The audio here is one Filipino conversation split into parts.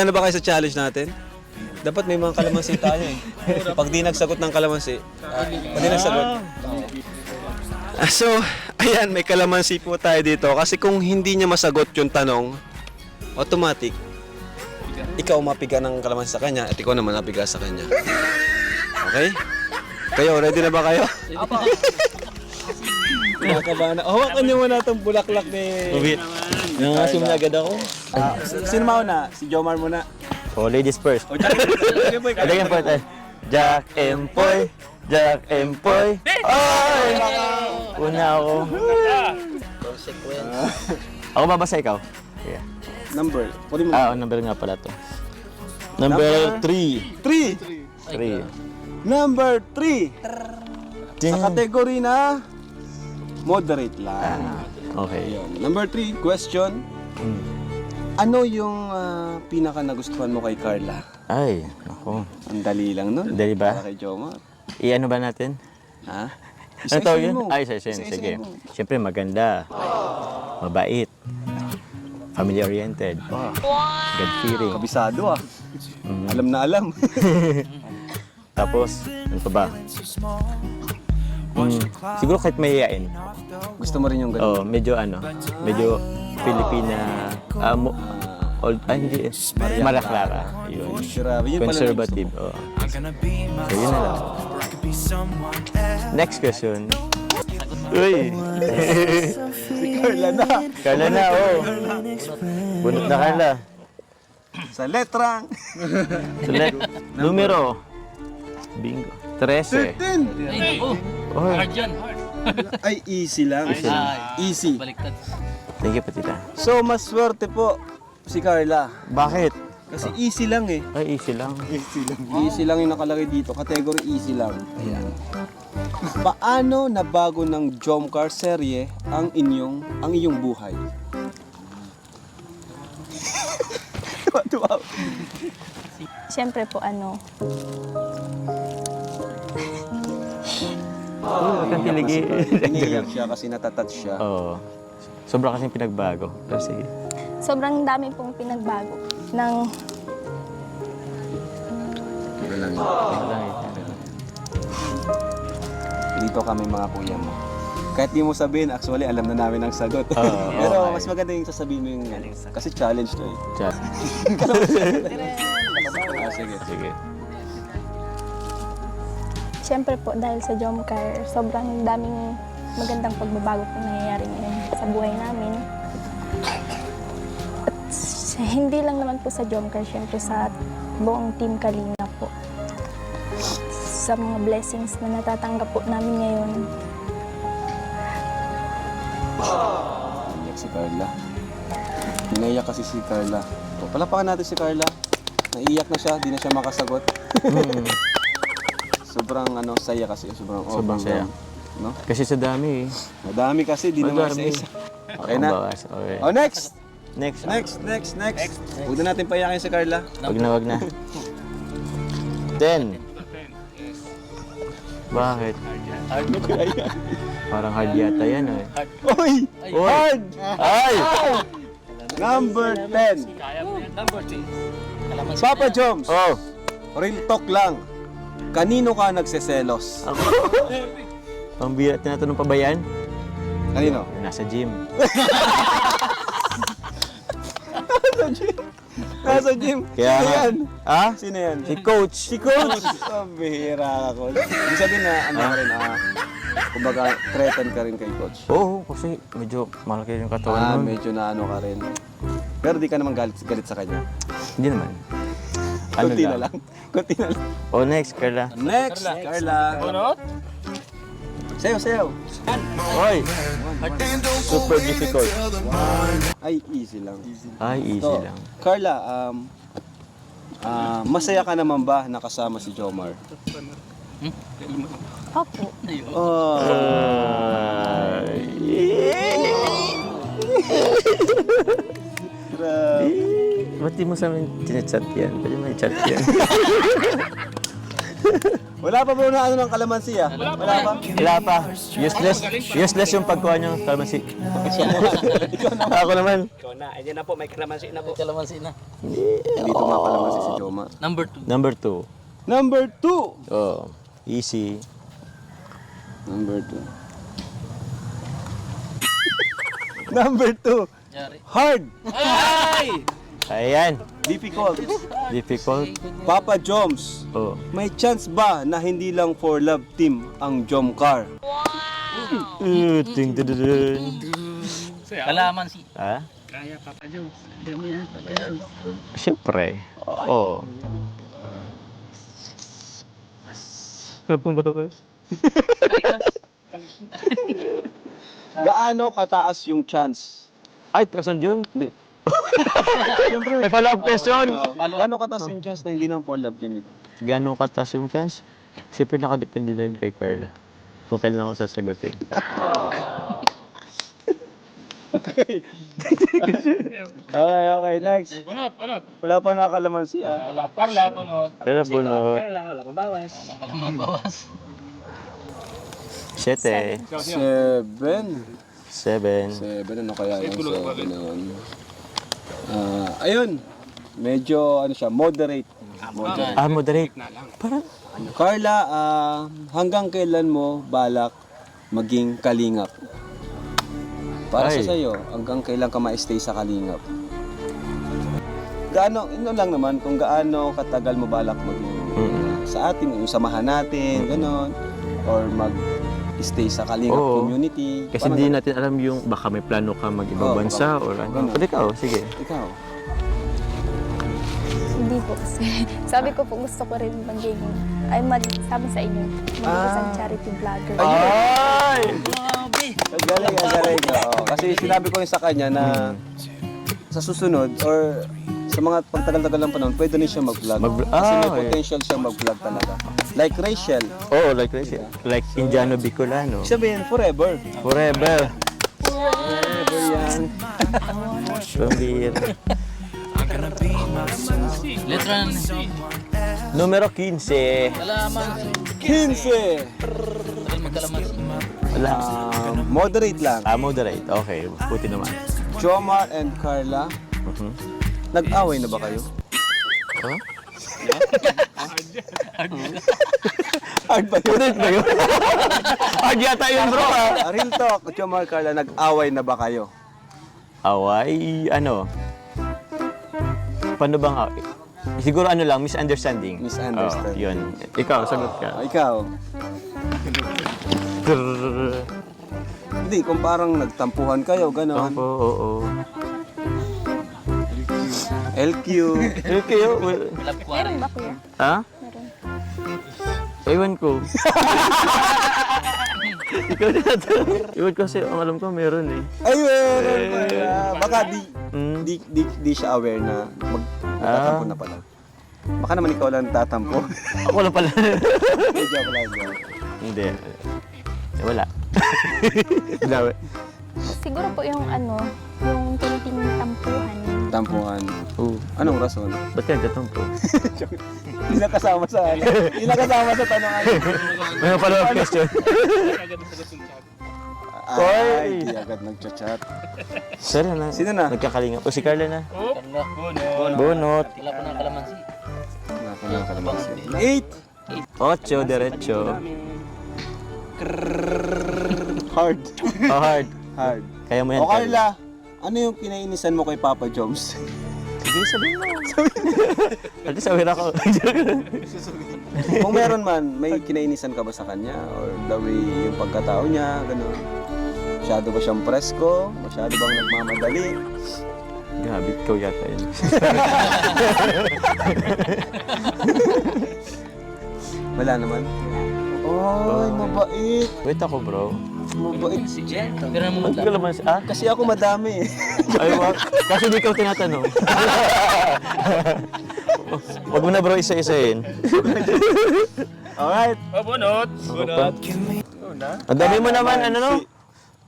Ano ba kayo sa challenge natin? Dapat may mga kalamansi tayo eh. Pag di nagsagot ng kalamansi, pag di nagsagot. So, ayan, may kalamansi po tayo dito. Kasi kung hindi niya masagot yung tanong, automatic, ikaw mapiga ng kalamansi sa kanya at ikaw naman napiga sa kanya. Okay? Kayo, ready na ba kayo? Apo. Kinakabahan na. Hawakan niyo muna itong bulaklak ni... Ubit. Nangasim na agad ako. Sino mauna? Si Jomar muna. Oh, ladies first. Again po tayo. Jack Empoy. Jack Empoy. Oy! Una ako. Ako babasa ikaw? Yeah. Number. Pwede mo. Number nga pala to. Number 3. 3. 3. Number 3. Sa kategory na moderate lang. Okay. Ayun. Number 3, question. Ano yung pinaka nagustuhan mo kay Carla? Ay, ako. Ang dali lang nun. Dali ba? Para kay Jomar. I-ano ba natin? Ha? Ano tawag yun? mo. Ay, isa-isayin. Sige. Siyempre maganda. Mabait. Family-oriented. God-fearing. Kabisado ah. Alam na alam. Tapos, ano pa ba? Siguro kahit mahihain. Gusto mo rin yung ganun? Oh, medyo Filipina, hindi, Maria Clara. Yun. Grabe, yun pala Conservative. Oh. So, yun na lang. Next question. Uy! Si Carla na. Carla na, oh. Bunot na Carla. Sa letrang. Numero. Bingo. 13. 13. Ay, naku. Oh, Hard yan, hard. Ay, easy lang. Easy. Baliktad. thank you, Patita. So, mas swerte po si Carla. Bakit? Kasi easy lang eh. Ay, easy lang. Easy lang yung nakalagay dito. Category easy lang. Ayan. Paano nabago ng Jomcar serye ang iyong buhay? Tuwa. Siyempre po Huwag kang tiligi. Iniiyak siya kasi natatouch siya. Oo. Sobra kasing pinagbago. Pero sige. sobrang dami pong pinagbago ng Ito lang. Ano lang eh. Dito kami mga kuya mo. Kahit di mo sabihin, actually alam na namin ang sagot. Oo, Pero okay. mas maganda yung sasabihin mo yung kasi challenge to eh. Chat. Sige. Sige. siyempre po dahil sa Jomcar, sobrang daming magandang pagbabago po nangyayari ngayon sa buhay namin. At hindi lang naman po sa Jomcar, siyempre sa buong Team Kalinga po. Sa mga blessings na natatanggap po namin ngayon. Naiyak si Carla. Naiyak kasi si Carla. O, palapakan natin si Carla. Naiyak na siya, di na siya makasagot. Sobrang saya kasi. Sobrang saya. No? Kasi sa dami eh. Madami kasi, di naman Madami. isa-isa. Okay na. Bawas. Okay. Oh, next! Next. Next. Huwag na natin payakin si Carla. Wag na. 10. Bakit? Parang hard yata yan eh. Oy! Hard! Ay! Number 10. Kaya mo yan. Number 10. Kalamansi Papa na yan. Joms, Oh! real talk lang. Kanino ka nagseselos? Ako. Pambira, tinatanong pa ba yan? Kanino? Nasa gym. Nasa gym. Kaya Sino nga. yan? Ha? Sino yan? Si coach. Si Coach! Pambihira ako. Ibig sabihin na, ka rin, kumbaga, threaten ka rin kay Coach. Oo, kasi medyo malaki yung katawan nun. Medyo na ka rin. Pero di ka naman galit sa kanya. Hindi naman. Kunti na lang. Kunti na lang. Oh, next, Carla. Next, Carla. Bunot. Sayo. Oy! Super difficult. Ay, easy lang. Ay, easy So, lang. Carla, masaya ka naman ba nakasama si Jomar? Opo. Oh. Grabe. Ba't di mo sa amin chinachat yan? Pwede may chat yan. Wala pa bro na ano ng kalamansi ah? Wala pa? Wala pa. Useless yung pagkuha nyo. Kalamansi. Ako naman. Ikaw na. Ayan na po, may kalamansi na po. Kalamansi na. Dito mga kalamansi si Joma. Number 2. Number 2. Number 2! Oh, easy. Number 2. Number 2. Yari. Hard! Ay! Ayan. Difficult. Difficult. Papa Joms, Oh. may chance ba na hindi lang for love team ang Jomcar? Ting dududun. Kalamansi. Ha? Kaya Papa Jones. Dami yan, Papa Jones. Siyempre. Oo. Gaano kataas yung chance? Ay, kasan yun? Hindi. Siyempre. May follow-up question. Gaano kataas yung chance na hindi lang for love team ito? Gano'ng katas yung chance? Siyempre nakadepende na yun kay Carla. Kung kailan ako sasagutin. Okay, next. Wala pa nakakalamansi ah. Pero po no. Wala pa bawas. Wala pa bawas. 7. 7. 7. Ano kaya yung 7 naman? Ayun. Medyo ano siya, moderate. Moderate. Ah, moderate. Parang, Carla, hanggang kailan mo balak maging kalingap? Para Ay. sa sayo, hanggang kailan ka ma-stay sa kalingap? Gaano, ino lang naman, kung gaano katagal mo balak maging sa atin, yung samahan natin, ganon, or mag-stay sa kalingap Oo. community. kasi Parang hindi ganon. natin alam yung baka may plano ka mag-ibang Oo, bansa baka- or ano. ganun. Pwede ka, sige. Ikaw. Hindi po kasi. Sabi ko po gusto ko rin maging, sabi sa inyo, maging isang charity vlogger. Ay! Grabe. Ang galing, ang galing. Oo. Kasi sinabi ko rin sa kanya na sa susunod or sa mga pagtagal-tagal ng panahon, pwede rin siya mag-vlog. Kasi may okay. potential siya mag-vlog talaga. Like Rachel. Oh, like this. Like Indiano Bicolano. Ibig sabihin, forever. Forever. Forever yan. Pambira. Letra ng Numero 15. kalamansi. 15! Tagal magkalamansi. Wala. Moderate lang. Moderate. Okay, puti naman. Jomar and Carla, Mhm. nag-away na ba kayo? Huh? Hard ba yun? Ba yun? Hard yata yun, bro, ha? Real talk, Jomar, Carla, nag-away na ba kayo? Away, ano? Paano bang away? Siguro ano lang, misunderstanding. Misunderstanding. Oh, yun. Ikaw, sagot ka. Ikaw? Hindi, kung parang nagtampuhan kayo, gano'n. Opo, oo. LQ. Okay, oh, Love ko Meron rin. ba kuya? ha? Meron. Ewan ko. Ikaw na ito. Ewan ko kasi, ang alam ko meron eh. Ay, meron pala. Baka Mm. di siya aware na magtatampo na pala. Baka naman ikaw lang tatampo. Ako lang pala. Joke lang, joke. Hindi. Wala. Wala. Siguro po yung yung kunting tampuhan. Tampuhan. Oh, Anong rason? ba't ka nagtatampo? Hindi na kasama sa Hindi na kasama sa tanongan. May follow-up question. Ay, di agad nagchat-chat. Sorry na. Sino na? Nagkakalinga. O si Carla na. Carla. Bunot. Tila po ng kalamansi. Nakulang ka naman siya. 8. Diretso. Hard. Oh, hard. Hard. Kaya mo yan. O Carla, ano yung kinainisan mo kay Papa Joms? Sige, sabihin mo. At least aware ako. Kung meron man, may kinainisan ka ba sa kanya? Or the way yung pagkatao niya, gano'n? Masyado ba siyang presko? Masyado bang nagmamadali? Grabe, ikaw yata yun. Wala naman. Ay, mabait. Wait ako, bro. Mabait. Si Jen. Pero mo Huwag ka naman ah? Kasi ako madami eh. Ay, wag. Kasi di ikaw tinatanong. Huwag mo na, bro, isa-isahin. Alright. Bunot. Ang dami mo naman, ano no?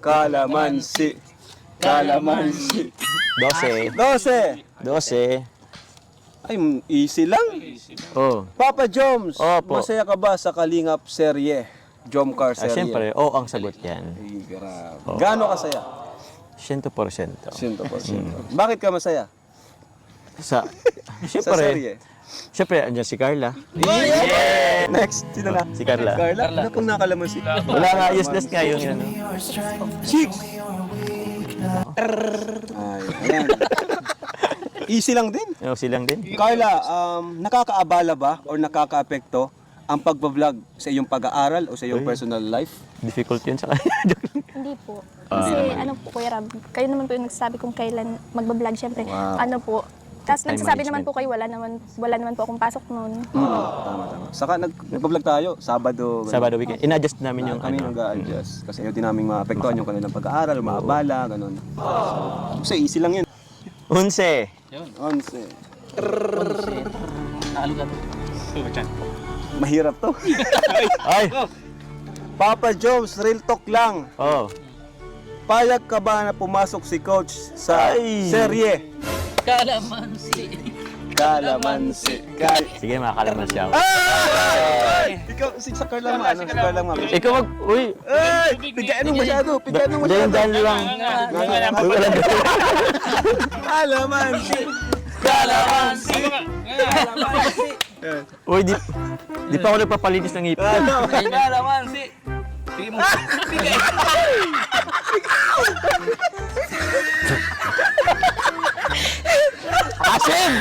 Kalamansi. Kalamansi. 12. 12. 12. Ay, easy lang. Oh. Papa Joms, Opo. masaya ka ba sa Kalingap serye? Jomcar Ah, serye? siyempre, ang sagot yan. Ay, grabe. Gaano kasaya? 100%. 100%. Bakit ka masaya? Sa, Sa siyempre, serye? siyempre, andyan si Carla. Next, sino na? Si Carla. Carla? Ano pong nakalaman si Wala nga, useless nga yung ano. Chicks! Ay, ayan. Easy lang din. Yung silang din. Carla, nakakaabala ba or nakakaapekto ang pagbablog sa iyong pag-aaral o sa iyong personal life? Difficult yun sa kanya. Hindi po. Kasi ano po, Kuya Rab, kayo naman po yung nagsasabi kung kailan magbablog, syempre. Wow. Ano po, tapos Time nagsasabi naman management. po kayo, wala naman po akong pasok noon. Tama. Saka nagbablog tayo, Sabado. ganun. Sabado weekend. In-adjust namin yung Kami ano. nag-a-adjust. Kasi ayaw din namin maapektuhan yung kanilang pag-aaral, maabala, ganun. So, easy lang yun. 11. 11. Nalo ka to. Mahirap to. Ay! Papa Jones, real talk lang. Oh. Payag ka ba na pumasok si coach sa Ay. serye? Kalamansi. Kalamansi. Sige, makakalaman siya. Ay! Ikaw, si Sakar lang ma. Si Sakar lang ma. Ikaw mag... Uy! Ay! Pigain mo masyado. Pigain mo masyado. Dan lang. Uy, wala na. Kalamansi. Kalamansi. Uy, di pa ako nagpapalinis ng ngipin. Kalamansi. Sige mo. Asim!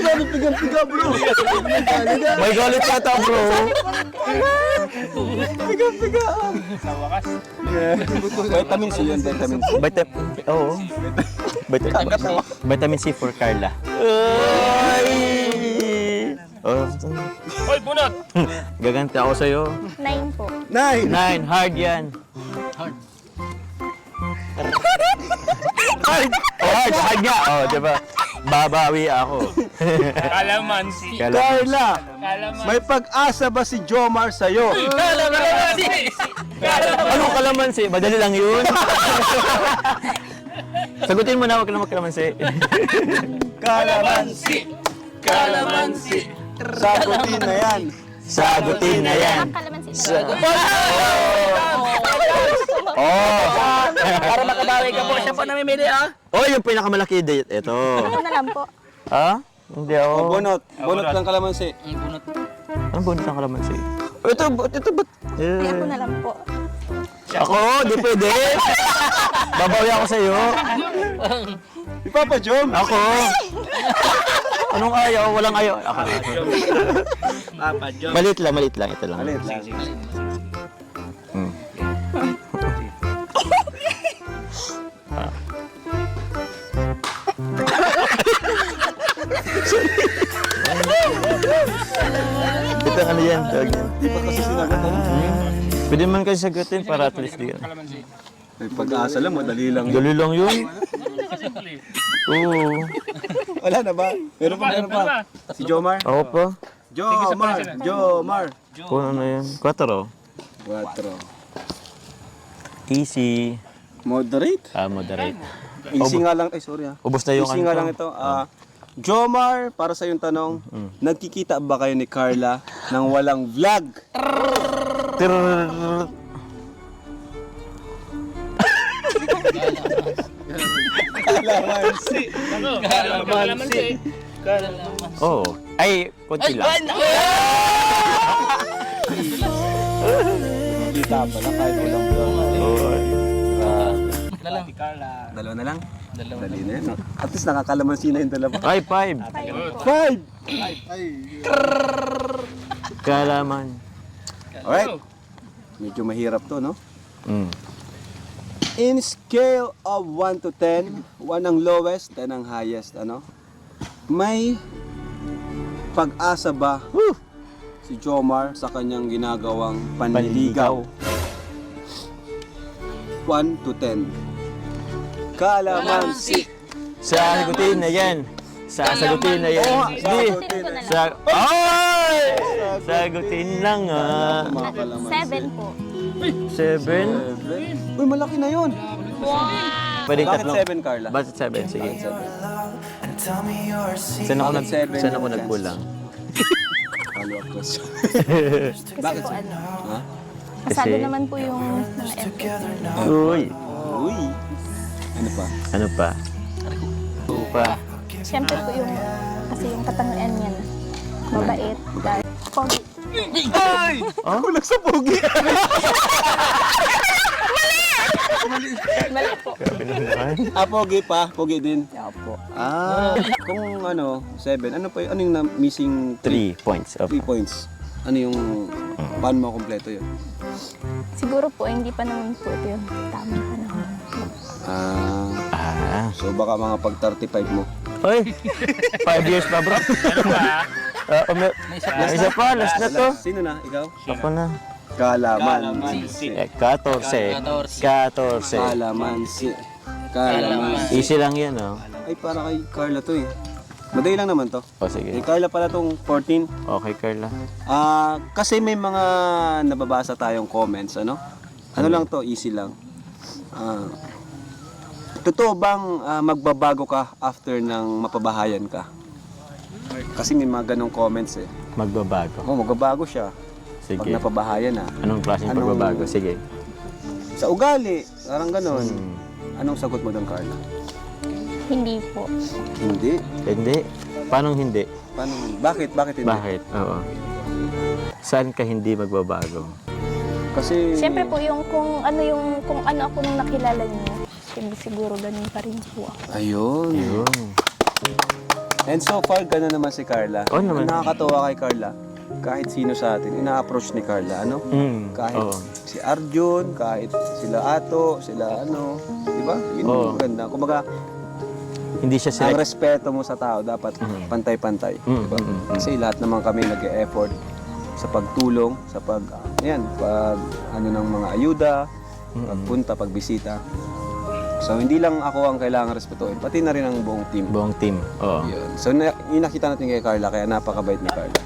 Grabe, piga, bro. May galit yata, bro. Piga. Vitamin C yun, vitamin C. Oo. Vitamin C for Carla. Ay! Oh. Hoy, bunot. Gaganti ako sa'yo. 9 po. 9. 9, hard yan. Hard. Hard nga. Oh, diba? Babawi ako. Kalamansi. Carla, may pag-asa ba si Jomar sa'yo? Kalamansi. Anong kalamansi? Madali lang yun. Sagutin mo na, huwag ka na magkalamansi. Kalamansi. Kalamansi. Sagutin na yan. Sagutin na yan. Kalamansi. Oh! Para makabawi ka po, siya po namimili ah. Oh, yung pinakamalaki date. Ito. Ano na lang po. Ha? Hindi ako. Bunot lang kalamansi. Ang bunot. Anong bonus ng kalamansi? Ito ba't? Ay, ako na lang po. Ako, di pwede. Babawi ako sa'yo. Si Papa Jom. Ako. Anong ayaw? Walang ayaw. Ako. Papa Jom. Maliit lang. Ito lang. Alit lang. Hmm. Ito ano yan? Tawag yan. Di pa kasi sinagot. Pwede man kasi sagutin para at least di. May pag-asa lang, madali lang. Dali lang yun. Oo. Wala na ba? Meron pa. Si Jomar? Ako pa. Jomar. Kung ano yan? 4. 4. Easy. Moderate? Moderate. Easy nga lang. Ay, sorry ah. Ubus na yung Easy nga lang ito. Jomar, para sa yung tanong, nagkikita ba kayo ni Carla nang walang vlog? Kalamansi. Kalamansi. Oh. Ay, konti lang. Kita pala kahit walang vlog. Dalawa na lang? Dali na yan. At least nakakalamansi na yung dalawa. Ay, 5. 5! Kalaman. Alright. Medyo mahirap to, no? Mm. In scale of 1 to 10, 1 ang lowest, 10 ang highest, ano? May pag-asa ba si Jomar sa kanyang ginagawang panliligaw? 1 to 10. Kalamansi. Sagutin na yan. Sagutin na yan. Hindi. Sagutin na. Ay! Sagutin lang ah. 7 po. 7. Uy, malaki na yun. Wow! Pwedeng Bakit tatlong. 7, Carla? Bakit 7? Sige. Bakit Saan ako, Bakit seven saan ako yung nagkulang? Follow-up question. Kasi Bakit? po ano, Ha? kasado Kasi- naman po yung mga effort. Uy. Uy. Ano pa? Ano pa? Ano pa? Siyempre po yung, kasi yung katangian niya na mabait, dahil pogi. Kulang sa pogi. Mali po. Pogi pa. Pogi din. Opo. Kung ano, 7. Ano pa ano yung missing 3 points. 3 points? Ano yung, paano mo kompleto yun? Siguro po, hindi pa naman po ito yung tamang panahon. So baka mga pag 35 mo. Uy! 5 years pa, bro. Ano pa? Isa pa, last na to. Sino na? Ikaw? Ako na. Kalamansi. 14. 14. Kalamansi. Kalamansi. Easy lang yan, oh. Ay, para kay Carla to eh. Madali lang naman to. O, sige. Kay Carla pala tong 14. Okay, Carla. Kasi may mga nababasa tayong comments, ano? Ano lang to, easy lang. Totoo bang magbabago ka after ng mapabahayan ka? Kasi may mga ganong comments eh. Magbabago. Magbabago siya pag Sige. napabahayan na. Anong klaseng pagbabago? Sige. Sa ugali, parang ganon. Anong sagot mo doon, Carla? Hindi po. Hindi. Hindi. Paano hindi? Paano? Bakit? Bakit hindi? Bakit? Oo. Saan ka hindi magbabago? Kasi... Siyempre po yung kung ano ako nung nakilala niyo, siguro ganun pa rin po ako. Ayun. Yun. And so far, gano'n naman si Carla. Oo naman. Ang nakakatawa kay Carla, kahit sino sa atin, ina-approach ni Carla, ano? Kahit Oo. si Arjun, kahit sila Ato, sila ano, di ba? Yun Oo. yung ganda. Kumbaga, Hindi siya ang select. respeto mo sa tao dapat pantay-pantay. Mm, Diba? Kasi lahat naman kami nag-e-effort sa pagtulong, sa pag ano ng mga ayuda, pagpunta, pagbisita. So hindi lang ako ang kailangan respetuhin, pati na rin ang buong team. Buong team. Oo. Yun. So yung nakita natin kay Carla, kaya napakabait ni Carla.